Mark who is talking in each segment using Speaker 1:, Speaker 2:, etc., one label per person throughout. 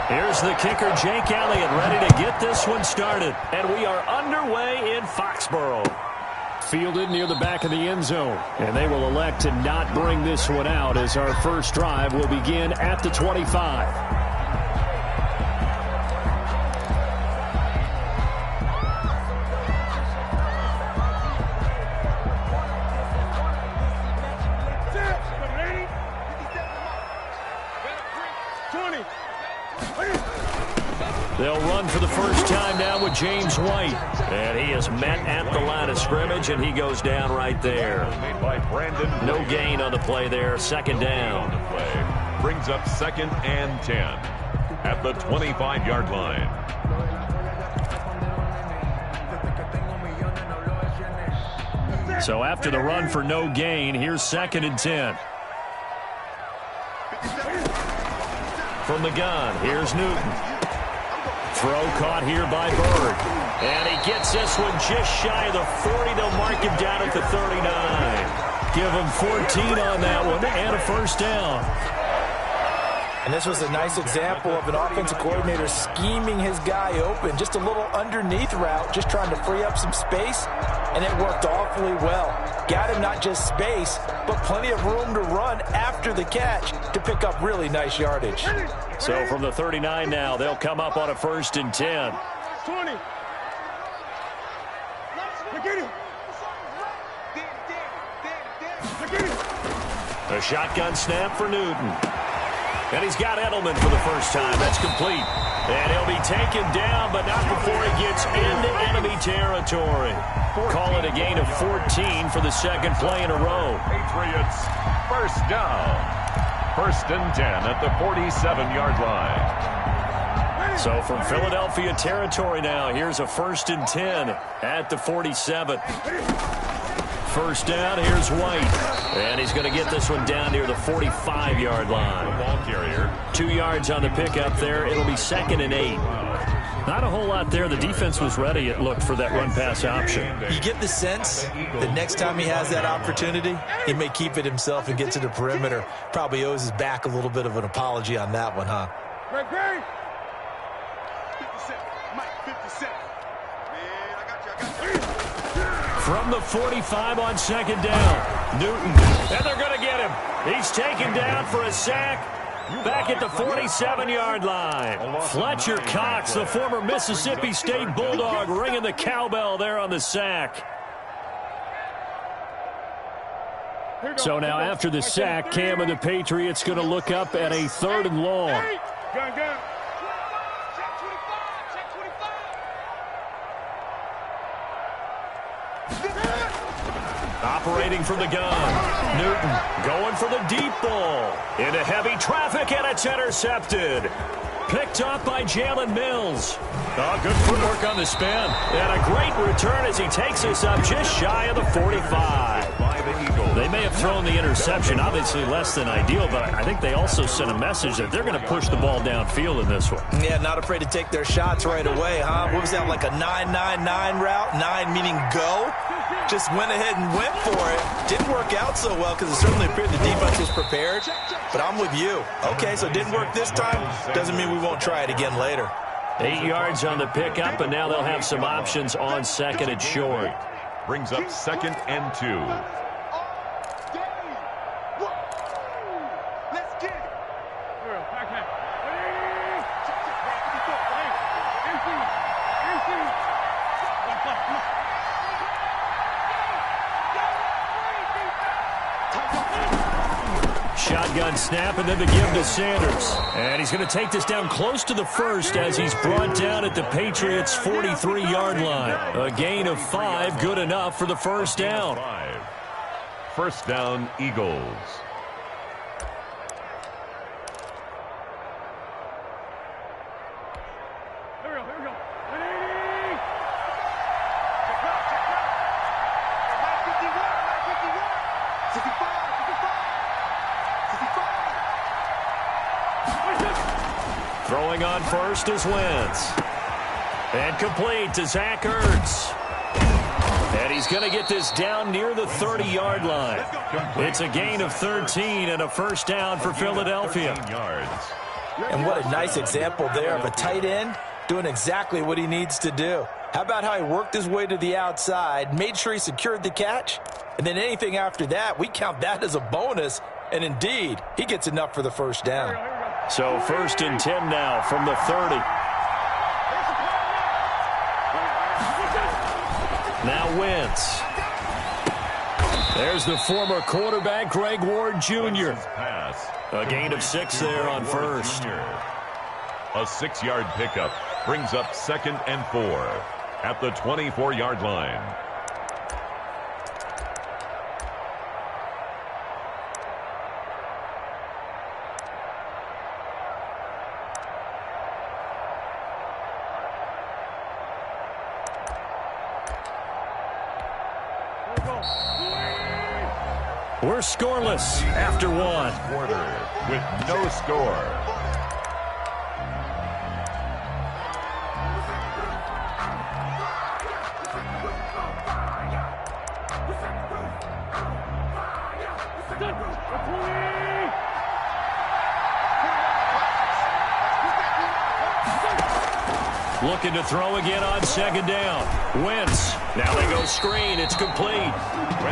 Speaker 1: Here's the kicker, Jake Elliott, ready to get this one started. And we are underway in Foxborough. Fielded near the back of the end zone. And they will elect to not bring this one out as our first drive will begin at the 25. They'll run for the first time now with James White. And he is met at the line of scrimmage, and he goes down right there. No gain on the play there. Second down.
Speaker 2: Brings up 2nd and 10 at the 25-yard line.
Speaker 1: So after the run for no gain, here's 2nd and 10. From the gun, here's Newton. Throw caught here by Bird. And he gets this one just shy of the 40. They'll mark him down at the 39. Give him 14 on that one and a first down.
Speaker 3: And this was a nice example of an offensive coordinator scheming his guy open. Just a little underneath route, just trying to free up some space, and it worked awfully well. Got him not just space, but plenty of room to run after the catch to pick up really nice yardage.
Speaker 1: So from the 39 now, they'll come up on a 1st and 10.
Speaker 4: 20.
Speaker 1: A shotgun snap for Newton. And he's got Edelman for the first time. That's complete. And he'll be taken down, but not before he gets into enemy territory. Call it a gain of 14 for the second play in a row.
Speaker 2: Patriots, first down. 1st and 10 at the 47-yard line.
Speaker 1: So from Philadelphia territory now, here's a 1st and 10 at the 47. First down, here's White. And he's going to get this one down near the 45-yard line.
Speaker 2: Ball carrier.
Speaker 1: 2 yards on the pickup there. It'll be 2nd and 8. Not a whole lot there. The defense was ready, it looked, for that run-pass option.
Speaker 3: You get the sense that next time he has that opportunity, he may keep it himself and get to the perimeter. Probably owes his back a little bit of an apology on that one, huh?
Speaker 4: Great. 57. Mike, 57. Man, I got you.
Speaker 1: From the 45 on 2nd down. Newton. And they're going to get him. He's taken down for a sack. Back at the 47-yard line. Fletcher Cox, the former Mississippi State Bulldog, ringing the cowbell there on the sack. So now after the sack, Cam and the Patriots going to look up at a 3rd and long.
Speaker 4: Gun.
Speaker 1: Operating from the gun. Newton going for the deep ball. Into heavy traffic, and it's intercepted. Picked up by Jalen Mills. Oh, good footwork on the spin. And a great return as he takes us up just shy of the 45. They may have thrown the interception, obviously less than ideal, but I think they also sent a message that they're going to push the ball downfield in this one.
Speaker 3: Yeah, not afraid to take their shots right away, huh? What was that, like a 9-9-9 route? 9 meaning go? Just went ahead and went for it. Didn't work out so well because it certainly appeared the defense was prepared. But I'm with you. Okay, so it didn't work this time. Doesn't mean we won't try it again later.
Speaker 1: 8 yards on the pickup, and now they'll have some options on 2nd and short.
Speaker 2: Brings up 2nd and 2.
Speaker 1: Shotgun snap, and then the give to Sanders. And he's going to take this down close to the 1st as he's brought down at the Patriots' 43-yard line. A gain of 5, good enough for the first down.
Speaker 2: 1st down, Eagles.
Speaker 4: Here we go.
Speaker 1: Throwing on first is Wentz. And complete to Zach Ertz. And he's going to get this down near the 30-yard line. It's a gain of 13 and a first down for Philadelphia.
Speaker 3: And what a nice example there of a tight end doing exactly what he needs to do. How about how he worked his way to the outside, made sure he secured the catch, and then anything after that, we count that as a bonus. And indeed, he gets enough for the first down.
Speaker 1: So 1st and 10 now from the 30. Now Wentz. There's the former quarterback, Greg Ward Jr. A gain of 6 there on first.
Speaker 2: A 6-yard pickup brings up 2nd and 4 at the 24-yard line.
Speaker 1: We're scoreless after one.
Speaker 2: Quarter with no score.
Speaker 1: Looking to throw again on 2nd down. Wentz. Now they go screen. It's complete.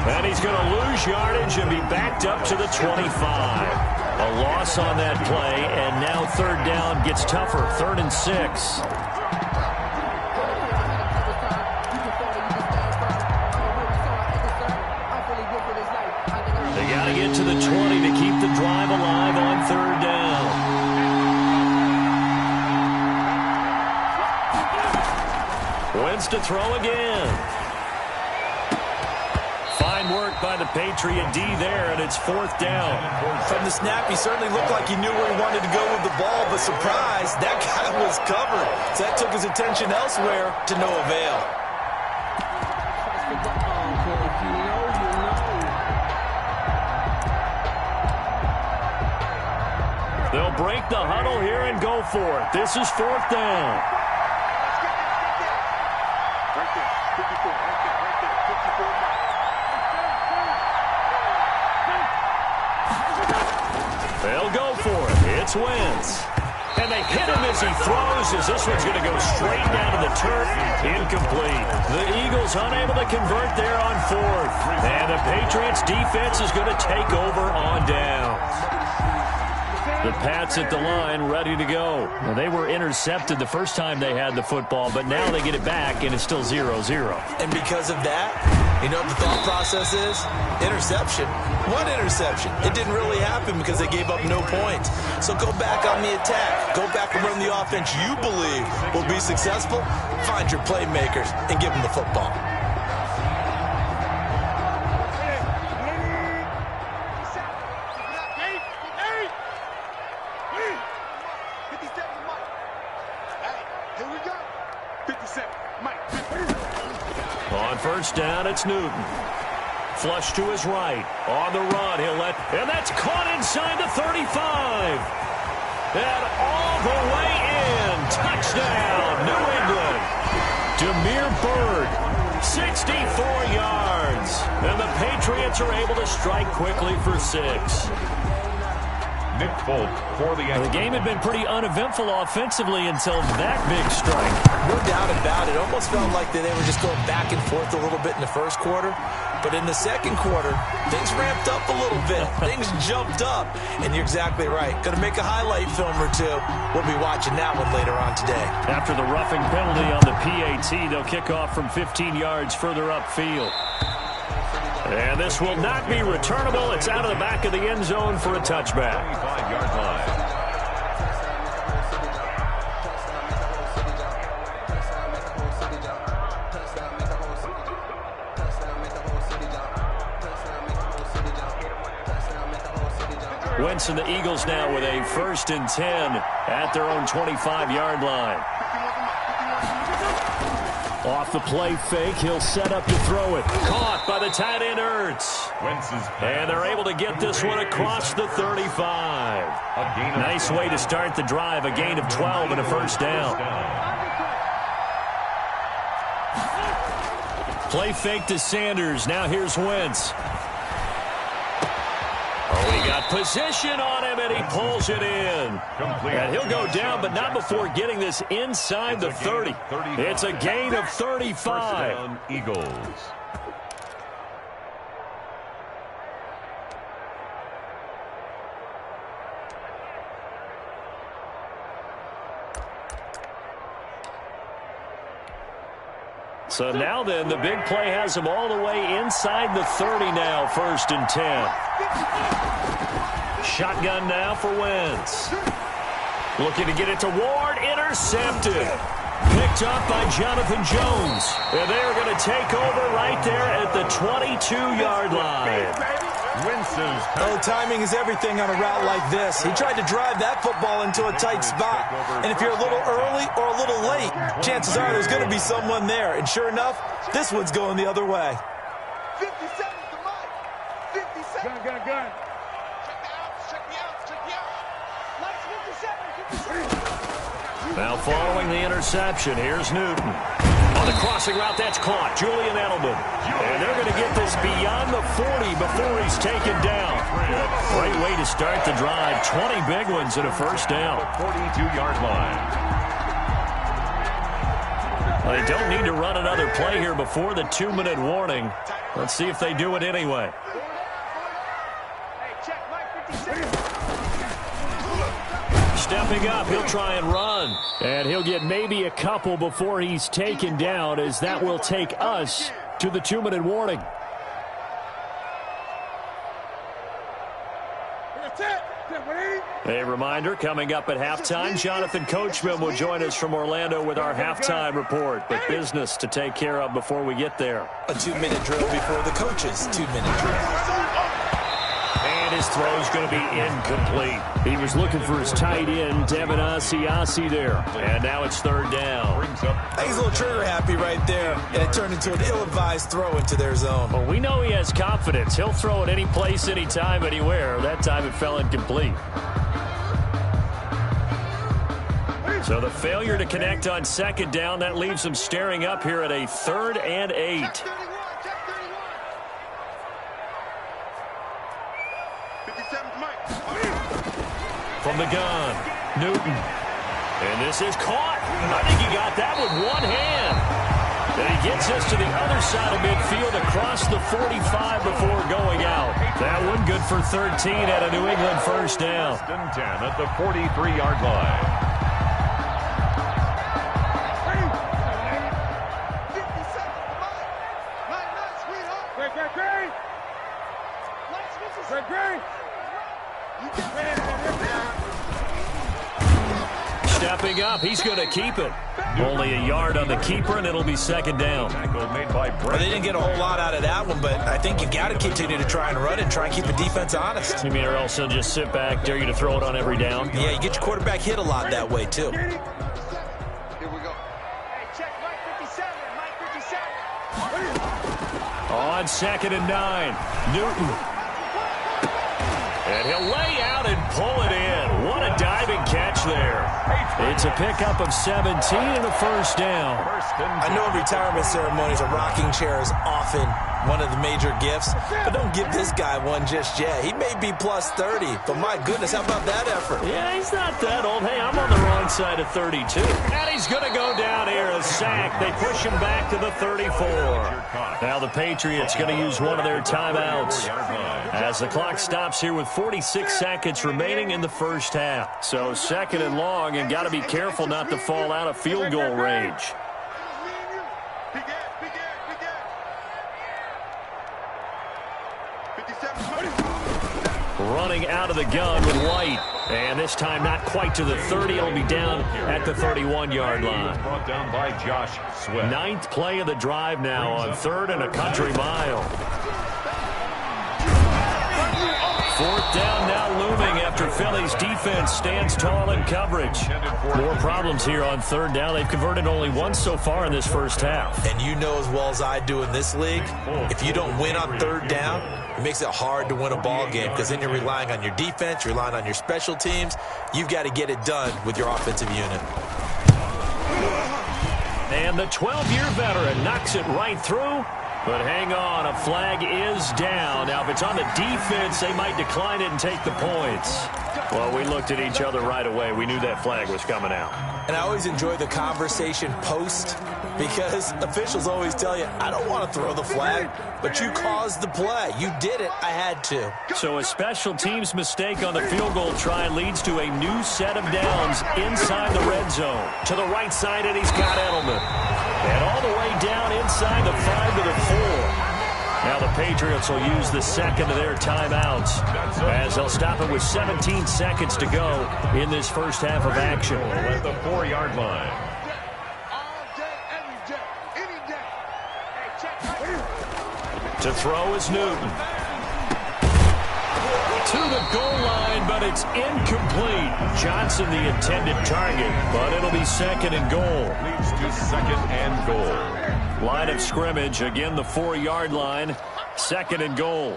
Speaker 1: And he's going to lose yardage and be backed up to the 25. A loss on that play, and now 3rd down gets tougher. 3rd and 6. They got to get to the 20 to keep the drive alive on 3rd down. Wentz to throw again. Fine work by the Patriot D there, and it's 4th down.
Speaker 3: From the snap, he certainly looked like he knew where he wanted to go with the ball, but surprise, that guy was covered. So that took his attention elsewhere to no avail.
Speaker 1: They'll break the huddle here and go for it. This is 4th down. They'll go for it. It's Wentz. And they hit him as he throws, as this one's going to go straight down to the turf. Incomplete. The Eagles unable to convert there on 4th. And the Patriots defense is going to take over on downs. The Pats at the line, ready to go. Well, they were intercepted the first time they had the football, but now they get it back, and it's still 0-0.
Speaker 3: And because of that, you know what the thought process is? Interception. One interception. It didn't really happen because they gave up no points. So go back on the attack. Go back and run the offense you believe will be successful. Find your playmakers and give them the football.
Speaker 1: On 1st down, it's Newton. Flush to his right. On the run, and that's caught inside the 35. And all the way in. Touchdown, New England. Demir Bird, 64 yards. And the Patriots are able to strike quickly for 6.
Speaker 2: Nick Folk for the
Speaker 1: game had been pretty uneventful offensively until that big strike.
Speaker 3: No doubt about it. Almost felt like they were just going back and forth a little bit in the first quarter. But in the second quarter, things ramped up a little bit. Things jumped up. And you're exactly right. Going to make a highlight film or two. We'll be watching that one later on today.
Speaker 1: After the roughing penalty on the PAT, they'll kick off from 15 yards further upfield. And this will not be returnable. It's out of the back of the end zone for a touchback.
Speaker 2: 25-yard line.
Speaker 1: Wentz and the Eagles now with a 1st and 10 at their own 25-yard line. Off the play fake, he'll set up to throw it. Caught by the tight end Ertz. And they're able to get this one across the 35. Nice way to start the drive, a gain of 12 and a 1st down. Play fake to Sanders. Now here's Wentz. Oh, he got Got position on him, and he pulls it in. And he'll go down, but not before getting this inside the 30. It's a gain of 35.
Speaker 2: Eagles.
Speaker 1: So now then, the big play has him all the way inside the 30 now, 1st and 10. Shotgun now for Wentz. Looking to get it to Ward, intercepted. Picked up by Jonathan Jones. And they are going to take over right there at the 22-yard line.
Speaker 3: Oh, timing is everything on a route like this. He tried to drive that football into a tight spot. And if you're a little early or a little late, chances are there's going to be someone there. And sure enough, this one's going the other way.
Speaker 4: 50 seconds to Mike. 50 seconds. Gun. Check the outs. Check the outs. Mike's 50 seconds.
Speaker 1: Now following the interception, here's Newton. On the crossing route, that's caught. Julian Edelman. And they're going to get this beyond the 40 before he's taken down. Great way to start the drive. 20 big ones and a first down.
Speaker 2: 42-yard line.
Speaker 1: Well, they don't need to run another play here before the 2-minute warning. Let's see if they do it anyway.
Speaker 4: Hey, check Mike 50 seconds.
Speaker 1: Stepping up, he'll try and run. And he'll get maybe a couple before he's taken down, as that will take us to the 2-minute warning. A reminder, coming up at halftime, Jonathan Coachman will join us from Orlando with our halftime report. But business to take care of before we get there.
Speaker 3: A 2-minute drill before the coach's 2-minute drill.
Speaker 1: And his throw's going to be incomplete. He was looking for his tight end, Devin Asiasi there. And now it's 3rd down.
Speaker 3: He's a little trigger happy right there. And it turned into an ill-advised throw into their zone.
Speaker 1: Well, we know he has confidence. He'll throw it any place, anytime, anywhere. That time it fell incomplete. So the failure to connect on 2nd down, that leaves him staring up here at a 3rd and 8. From the gun, Newton. And this is caught. I think he got that with one hand. And he gets us to the other side of midfield across the 45 before going out. That one good for 13 at a New England first down.
Speaker 2: 1st and 10 at the 43-yard line.
Speaker 1: Stepping up, he's going to keep it. Only a yard on the keeper, and it'll be 2nd down.
Speaker 3: Well, they didn't get a whole lot out of that one, but I think you've got to continue to try and run and try and keep the defense honest.
Speaker 1: You mean, or else he'll just sit back, dare you to throw it on every down?
Speaker 3: Yeah, you get your quarterback hit a lot that way, too.
Speaker 4: Here we go. Hey, check Mike 57. Mike 57.
Speaker 1: On 2nd and 9, Newton. And he'll lay out and pull it in. What a diving catch there. It's a pickup of 17 and a first down.
Speaker 3: I know in retirement ceremonies, a rocking chair is often one of the major gifts, but don't give this guy one just yet. He may be plus 30, but my goodness, how about that effort?
Speaker 1: Yeah, he's not that old. Hey, I'm on the wrong side of 32. And he's going to go down here, a sack. They push him back to the 34. Now the Patriots going to use one of their timeouts as the clock stops here with 46 seconds remaining in the first half. So 2nd and long, and got to be careful not to fall out of field goal range. Running out of the gun with White. And this time not quite to the 30. It'll be down at the 31-yard line.
Speaker 2: Brought down by Josh Sweat.
Speaker 1: 9th play of the drive now on 3rd and a country mile. 4th down now looming after Philly's defense stands tall in coverage. More problems here on 3rd down. They've converted only once so far in this first half.
Speaker 3: And you know as well as I do in this league, if you don't win on 3rd down, it makes it hard to win a ball game because then you're relying on your defense, you're relying on your special teams. You've got to get it done with your offensive unit.
Speaker 1: And the 12-year veteran knocks it right through. But hang on, a flag is down. Now, if it's on the defense, they might decline it and take the points. Well, we looked at each other right away. We knew that flag was coming out.
Speaker 3: And I always enjoy the conversation post because officials always tell you, I don't want to throw the flag, but you caused the play. You did it. I had to.
Speaker 1: So a special teams mistake on the field goal try leads to a new set of downs inside the red zone. To the right side, and he's got Edelman. And all the way down inside the 5 to the 4. Now the Patriots will use the second of their timeouts as they'll stop it with 17 seconds to go in this first half of action.
Speaker 2: At the 4-yard line.
Speaker 1: To throw is Newton. To the goal line, but it's incomplete. Johnson the intended target, but it'll be second and goal.
Speaker 2: Leads to second and goal.
Speaker 1: Line of scrimmage, again the 4-yard line. Second and goal.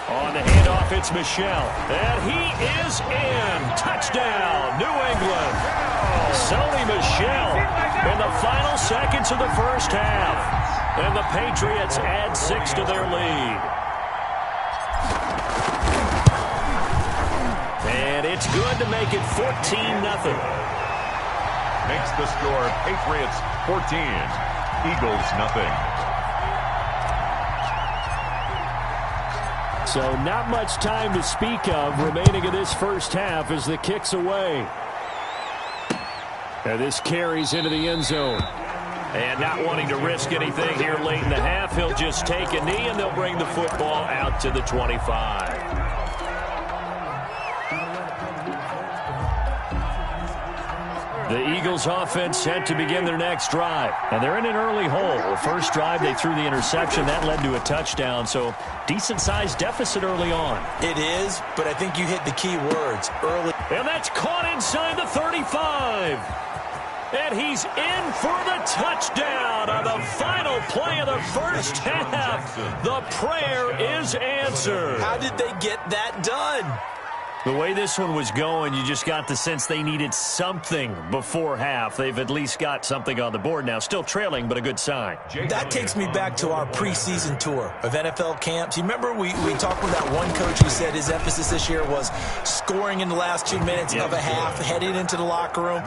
Speaker 1: On the handoff, it's Michel. And he is in. Touchdown, New England. Sony Michel in the final seconds of the first half. And the Patriots add 6 to their lead. And it's good to make it 14-0.
Speaker 2: Makes the score Patriots 14, Eagles nothing.
Speaker 1: So not much time to speak of remaining in this first half as the kick's away. And this carries into the end zone. And not wanting to risk anything here late in the half, he'll just take a knee and they'll bring the football out to the 25. The Eagles offense set to begin their next drive. And they're in an early hole. The first drive, they threw the interception. That led to a touchdown. So decent-sized deficit early on.
Speaker 3: It is, but I think you hit the key words early.
Speaker 1: And that's caught inside the 35. And he's in for the touchdown on the final play of the first half. The prayer is answered.
Speaker 3: How did they get that done?
Speaker 1: The way this one was going, you just got the sense they needed something before half. They've at least got something on the board now. Still trailing, but a good sign.
Speaker 3: That takes me back to our preseason tour of NFL camps. You remember we talked with that one coach who said his emphasis this year was scoring in the last 2 minutes of a half, heading into the locker room.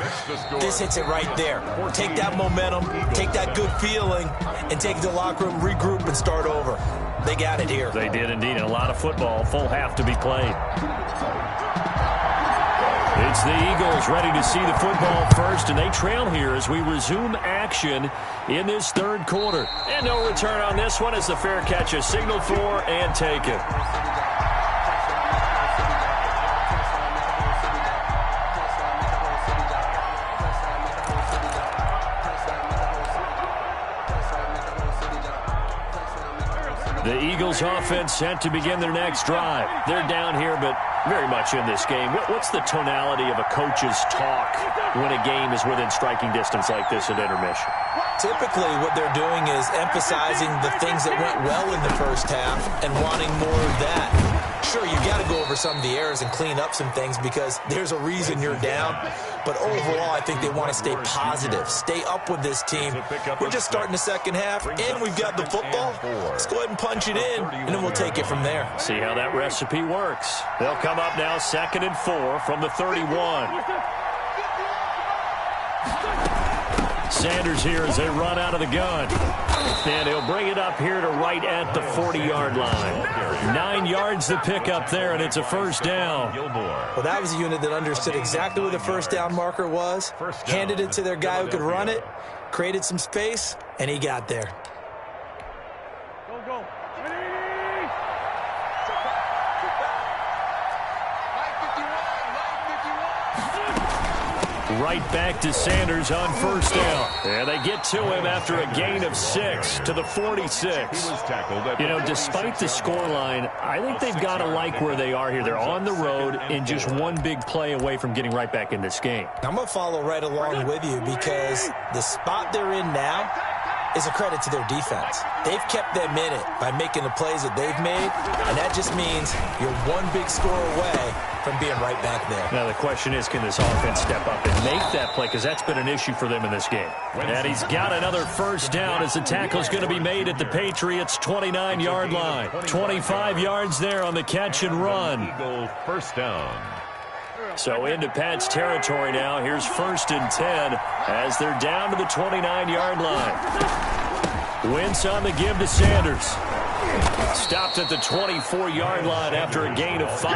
Speaker 3: This hits it right there. Take that momentum, take that good feeling, and take it to the locker room, regroup, and start over. They got it here.
Speaker 1: They did indeed, and a lot of football, full half to be played. It's the Eagles ready to see the football first, and they trail here as we resume action in this third quarter. And no return on this one as the fair catch is signaled for and taken. The Eagles offense set to begin their next drive. They're down here, but very much in this game. What's the tonality of a coach's talk when a game is within striking distance like this at intermission?
Speaker 3: Typically, what they're doing is emphasizing the things that went well in the first half and wanting more of that. Sure, you got to go over some of the errors and clean up some things because there's a reason you're down. But overall, I think they want to stay positive, stay up with this team. We're just starting the second half, and we've got the football. Let's go ahead and punch it in, and then we'll take it from there.
Speaker 1: See how that recipe works. They'll come up now 2nd and 4 from the 31. Sanders here as they run out of the gun. And he'll bring it up here to right at the 40-yard line. 9 yards to pick up there, and it's a first down.
Speaker 3: Well, that was a unit that understood exactly where the first down marker was, handed it to their guy who could run it, created some space, and he got there.
Speaker 4: Go.
Speaker 1: Right back to Sanders on first down. And they get to him after a gain of 6 to the 46. You know, despite the scoreline, I think they've got to like where they are here. They're on the road and just one big play away from getting right back in this game.
Speaker 3: I'm going to follow right along with you because the spot they're in now, is a credit to their defense. They've kept them in it by making the plays that they've made, and that just means you're one big score away from being right back there.
Speaker 1: Now the question is, can this offense step up and make that play? Because that's been an issue for them in this game. And he's got another first down as the tackle's going to be made at the Patriots' 29-yard line. 25 yards there on the catch and run.
Speaker 2: Eagle first down.
Speaker 1: So into Pat's territory now. Here's 1st and 10 as they're down to the 29-yard line. Wentz on the give to Sanders. Stopped at the 24-yard line after a gain of 5.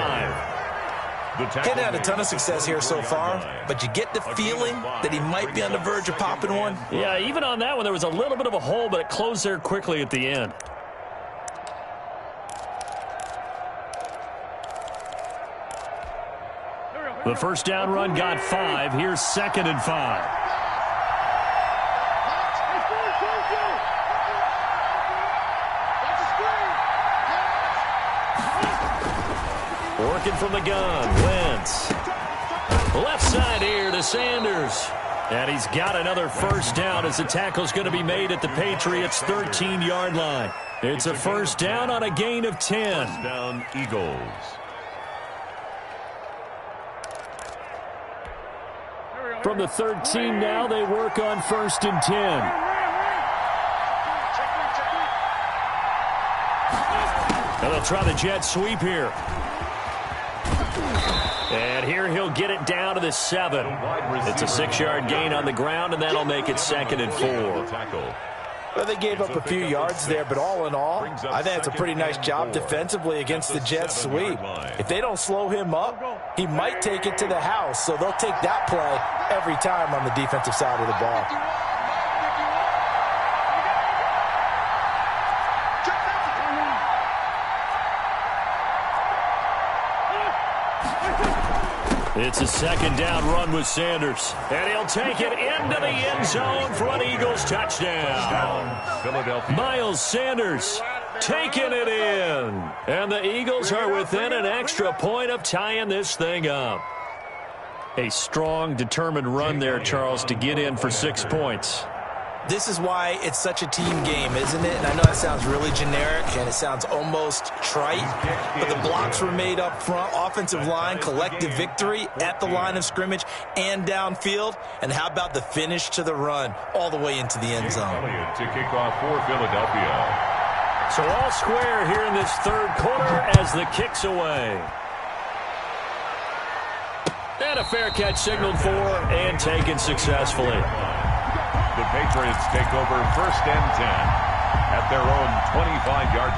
Speaker 3: Hadn't had a ton of success here so far, but you get the feeling that he might be on the verge of popping one.
Speaker 1: Yeah, even on that one, there was a little bit of a hole, but it closed there quickly at the end. The first down run got 5. Here's 2nd and 5. Working from the gun, Wentz. Left side here to Sanders. And he's got another first down as the tackle's going to be made at the Patriots' 13-yard line. It's a first down on a gain of 10.
Speaker 2: First down, Eagles.
Speaker 1: From the 13 now, they work on 1st and 10. And they'll try the jet sweep here. And here he'll get it down to the 7. It's a 6-yard gain on the ground, and that'll make it 2nd and 4.
Speaker 3: Well, they gave up a few yards there, but all in all, I think it's a pretty nice job defensively against the jet sweep. If they don't slow him up, he might take it to the house, so they'll take that play every time on the defensive side of the ball.
Speaker 1: It's a 2nd down run with Sanders. And he'll take it into the end zone for an Eagles touchdown.
Speaker 2: Philadelphia.
Speaker 1: Miles Sanders taking it in. And the Eagles are within an extra point of tying this thing up. A strong, determined run there, Charles, to get in for 6 points.
Speaker 3: This is why it's such a team game, isn't it? And I know that sounds really generic, and it sounds almost trite, but the blocks were made up front, offensive line, collective victory at the line of scrimmage and downfield. And how about the finish to the run all the way into the end zone?
Speaker 2: To kick off for Philadelphia.
Speaker 1: So all square here in this 3rd quarter as the kick's away. And a fair catch signaled for and taken successfully.
Speaker 2: The Patriots take over 1st and 10 at their own 25-yard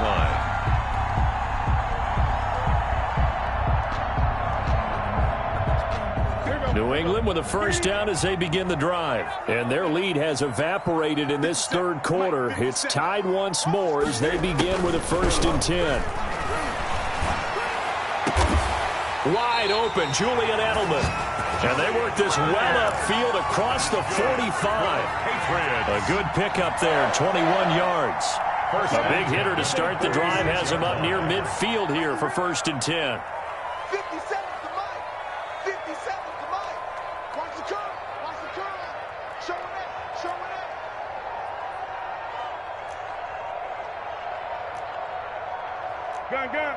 Speaker 2: line.
Speaker 1: New England with a first down as they begin the drive. And their lead has evaporated in this 3rd quarter. It's tied once more as they begin with a 1st and 10. Wide open, Julian Edelman. And they work this well upfield across the 45. A good pickup there, 21 yards. A big hitter to start the drive has him up near midfield here for 1st and 10.
Speaker 4: 50 seconds to Mike. 50 seconds to Mike. Watch the curve. Watch the curve. Showing it. Showing it. Gun, gun.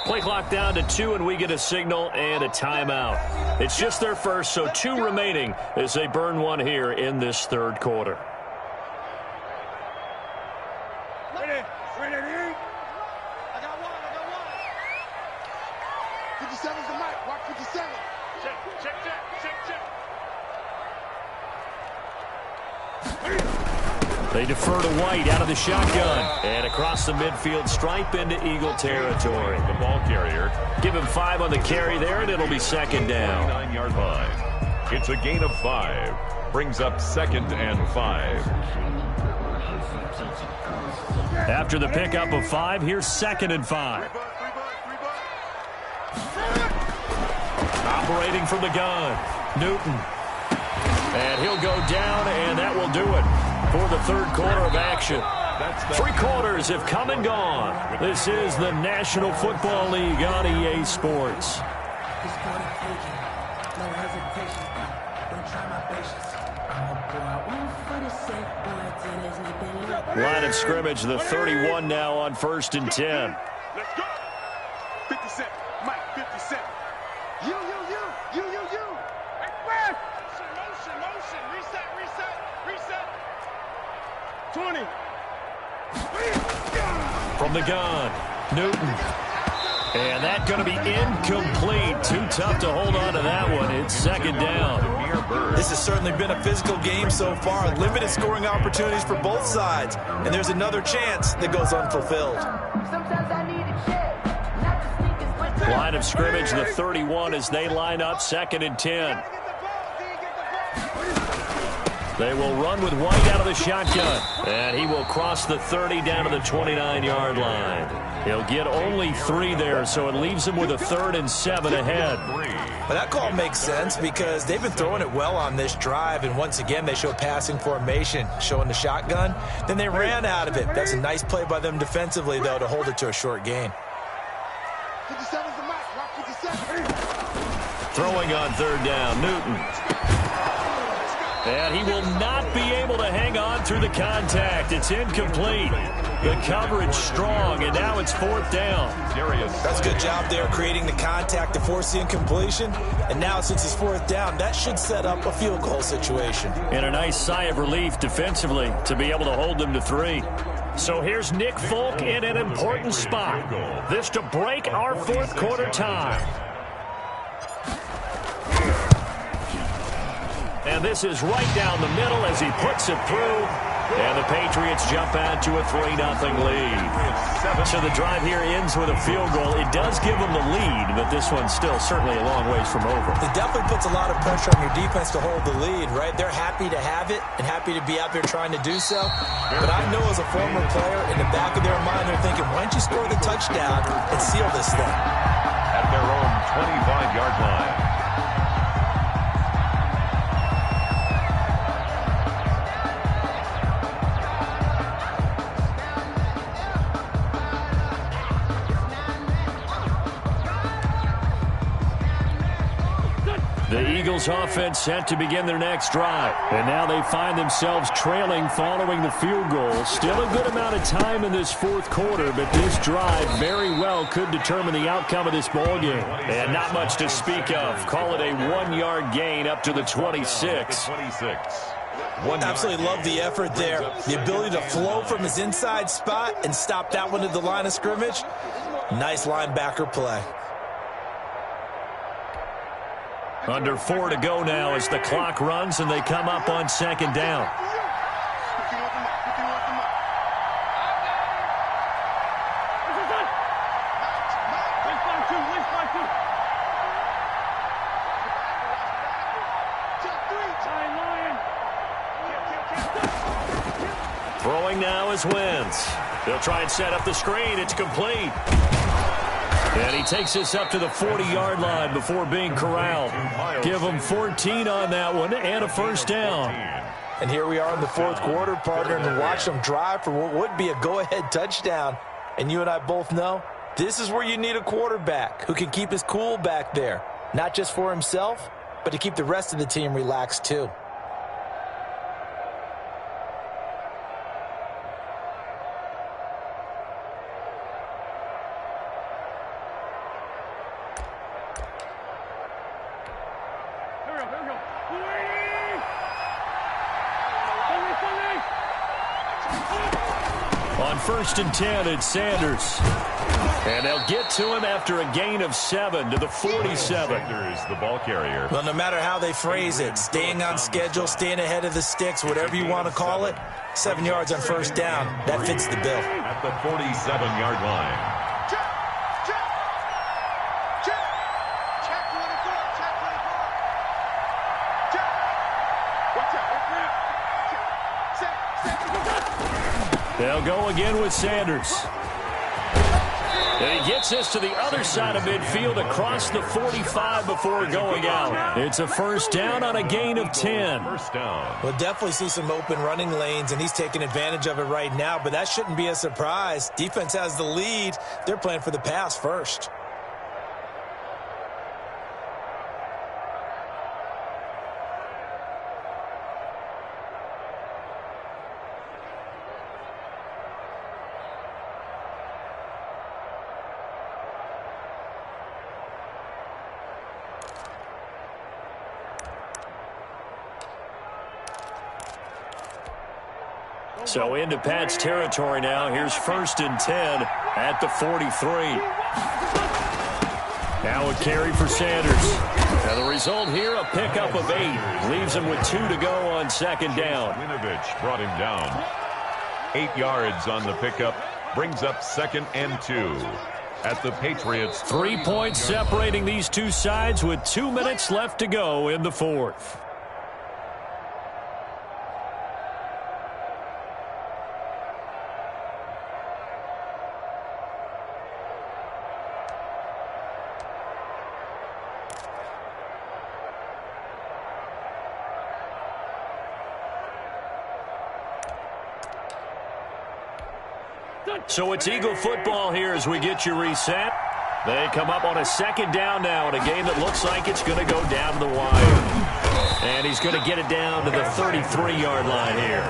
Speaker 1: Play clock down to 2, and we get a signal and a timeout. It's just their first, so 2 remaining as they burn one here in this 3rd quarter.
Speaker 4: Ready. Ready. I got one. 57's the mic. Watch 57. Check.
Speaker 1: They defer to White out of the shotgun. And across the midfield stripe into Eagle territory.
Speaker 2: The ball carrier.
Speaker 1: Give him 5 on the carry there, and it'll be 2nd down.
Speaker 2: 9-yard line. It's a gain of 5. Brings up 2nd and 5.
Speaker 1: After the pickup of 5, here's 2nd and 5. Operating from the gun, Newton. And he'll go down, and that will do it for the 3rd quarter of action. 3 quarters have come and gone. This is the National Football League on EA Sports. Line of scrimmage, the 31 now on 1st and 10.
Speaker 4: Let's go. 57. Mike, 57. You. Motion. Reset. 20.
Speaker 1: From the gun, Newton. And that's going to be incomplete. Too tough to hold on to that one. It's 2nd down.
Speaker 3: This has certainly been a physical game so far. Limited scoring opportunities for both sides. And there's another chance that goes unfulfilled.
Speaker 1: Line of scrimmage, the 31 as they line up 2nd and 10. They will run with White out of the shotgun. And he will cross the 30 down to the 29-yard line. He'll get only 3 there, so it leaves him with a 3rd and 7 ahead.
Speaker 3: But that call makes sense because they've been throwing it well on this drive, and once again they show passing formation, showing the shotgun. Then they ran out of it. That's a nice play by them defensively, though, to hold it to a short gain.
Speaker 4: 57's the mic. Rock 57.
Speaker 1: Throwing on 3rd down, Newton. And he will not be able to hang on through the contact. It's incomplete. The coverage strong, and now it's 4th down.
Speaker 3: That's a good job there, creating the contact to force the incompletion. And now, since it's 4th down, that should set up a field goal situation.
Speaker 1: And a nice sigh of relief defensively to be able to hold them to 3. So here's Nick Folk in an important spot. This to break our 4th quarter tie. And this is right down the middle as he puts it through. And the Patriots jump out to a 3-0 lead. So the drive here ends with a field goal. It does give them the lead, but this one's still certainly a long ways from over.
Speaker 3: It definitely puts a lot of pressure on your defense to hold the lead, right? They're happy to have it and happy to be out there trying to do so. But I know as a former player, in the back of their mind, they're thinking, why don't you score the touchdown and seal this thing?
Speaker 2: At their own 25-yard line.
Speaker 1: The Eagles offense set to begin their next drive. And now they find themselves trailing following the field goal. Still a good amount of time in this 4th quarter, but this drive very well could determine the outcome of this ball game. And not much to speak of. Call it a 1-yard gain up to the 26.
Speaker 3: Absolutely love the effort there. The ability to flow from his inside spot and stop that one to the line of scrimmage. Nice linebacker play.
Speaker 1: Under 4 to go now as the clock runs and they come up on 2nd down. Throwing now is Wentz. They'll try and set up the screen. It's complete. And he takes us up to the 40-yard line before being corralled. Give him 14 on that one and a 1st down.
Speaker 3: And here we are in the 4th quarter, partner, and watch them drive for what would be a go-ahead touchdown. And you and I both know this is where you need a quarterback who can keep his cool back there. Not just for himself, but to keep the rest of the team relaxed too.
Speaker 1: On 1st and 10, it's Sanders. And they'll get to him after a gain of 7 to the 47.
Speaker 2: Sanders, the ball carrier.
Speaker 3: Well, no matter how they phrase it, staying on schedule, staying ahead of the sticks, whatever you want to call it, 7 yards on 1st down, that fits the bill.
Speaker 2: At the 47-yard line.
Speaker 1: They'll go again with Sanders. And he gets us to the other side of midfield across the 45 before going out. It's a 1st down on a gain of 10.
Speaker 2: 1st down.
Speaker 3: We'll definitely see some open running lanes, and he's taking advantage of it right now, but that shouldn't be a surprise. Defense has the lead. They're playing for the pass first.
Speaker 1: So into Pat's territory now. Here's 1st and 10 at the 43. Now a carry for Sanders. Now the result here, a pickup of 8. Leaves him with 2 to go on 2nd down.
Speaker 2: Winovich brought him down. 8 yards on the pickup. Brings up 2nd and 2 at the Patriots.
Speaker 1: 3 points separating these two sides with 2 minutes left to go in the 4th. So it's Eagle football here as we get you reset. They come up on a 2nd down now in a game that looks like it's going to go down to the wire. And he's going to get it down to the 33-yard line here.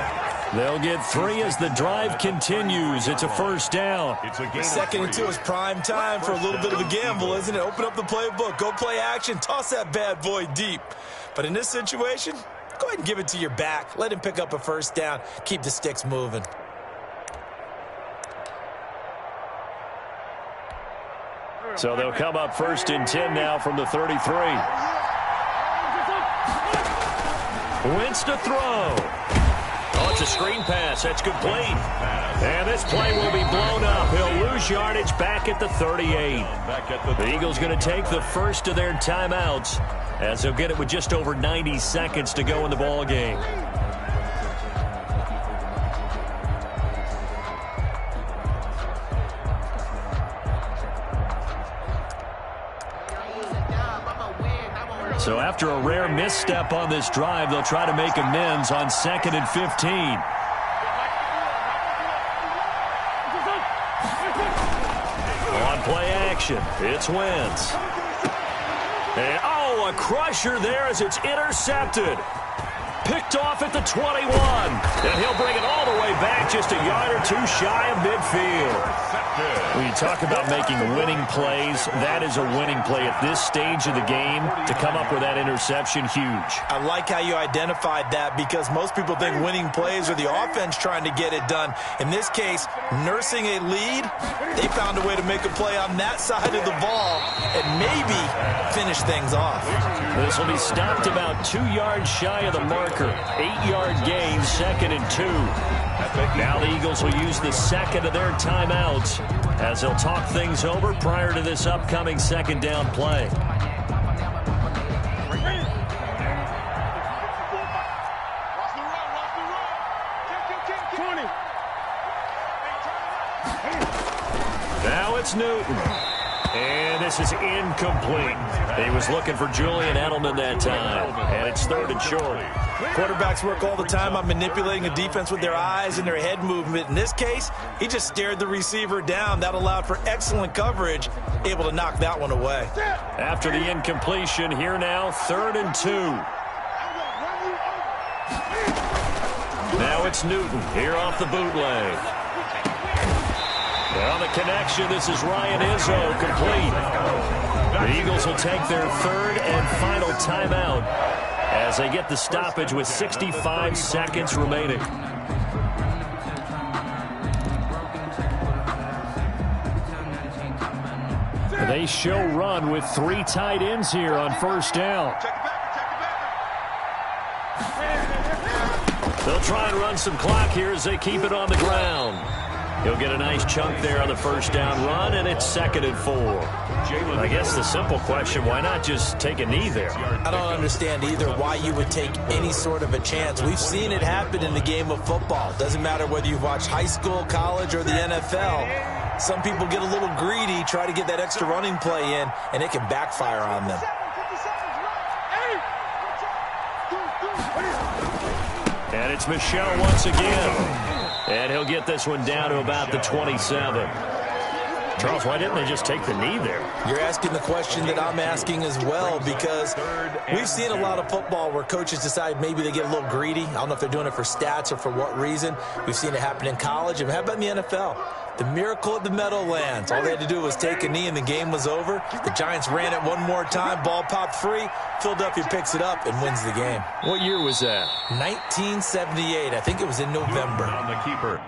Speaker 1: They'll get 3 as the drive continues. It's a 1st down.
Speaker 3: It's a 2nd and 2 is prime time for a little bit of a gamble, isn't it? Open up the playbook, go play action, toss that bad boy deep. But in this situation, go ahead and give it to your back. Let him pick up a 1st down. Keep the sticks moving.
Speaker 1: So they'll come up 1st and 10 now from the 33. Wentz to throw. Oh, it's a screen pass. That's complete. And this play will be blown up. He'll lose yardage back at the 38. The Eagles going to take the first of their timeouts as they'll get it with just over 90 seconds to go in the ball game. So after a rare misstep on this drive, they'll try to make amends on 2nd and 15. On play action, it's Wentz. And, a crusher there as it's intercepted. Picked off at the 21. And he'll bring it all the way back just a yard or 2 shy of midfield. When you talk about making winning plays, that is a winning play at this stage of the game. To come up with that interception, huge.
Speaker 3: I like how you identified that because most people think winning plays are the offense trying to get it done. In this case, nursing a lead, they found a way to make a play on that side of the ball and maybe finish things off.
Speaker 1: This will be stopped about 2 yards shy of the marker. 8-yard gain, 2nd and 2. Now the Eagles will use the 2nd of their timeouts as they'll talk things over prior to this upcoming 2nd down play. Now it's Newton. And this is incomplete. He was looking for Julian Edelman that time. And it's 3rd and short.
Speaker 3: Quarterbacks work all the time on manipulating a defense with their eyes and their head movement. In this case, he just stared the receiver down. That allowed for excellent coverage, able to knock that one away.
Speaker 1: After the incompletion, here now, 3rd and 2. Now it's Newton here off the bootleg. On the connection, this is Ryan Izzo, complete. The Eagles will take their 3rd and final timeout as they get the stoppage with 65 seconds remaining. They show run with 3 tight ends here on 1st down. They'll try and run some clock here as they keep it on the ground. He'll get a nice chunk there on the 1st down run, and it's 2nd and 4. I guess the simple question, why not just take a knee there?
Speaker 3: I don't understand either why you would take any sort of a chance. We've seen it happen in the game of football. Doesn't matter whether you've watched high school, college, or the NFL. Some people get a little greedy, try to get that extra running play in, and it can backfire on them.
Speaker 1: And it's Michel once again. And he'll get this one down to about the 27. Charles, why didn't they just take the knee there?
Speaker 3: You're asking the question that I'm asking as well, because we've seen a lot of football where coaches decide maybe they get a little greedy. I don't know if they're doing it for stats or for what reason. We've seen it happen in college. And how about in the NFL? The miracle at the Meadowlands. All they had to do was take a knee and the game was over. The Giants ran it one more time. Ball popped free. Philadelphia picks it up and wins the game.
Speaker 1: What year was that?
Speaker 3: 1978. I think it was in November.
Speaker 2: On the keeper.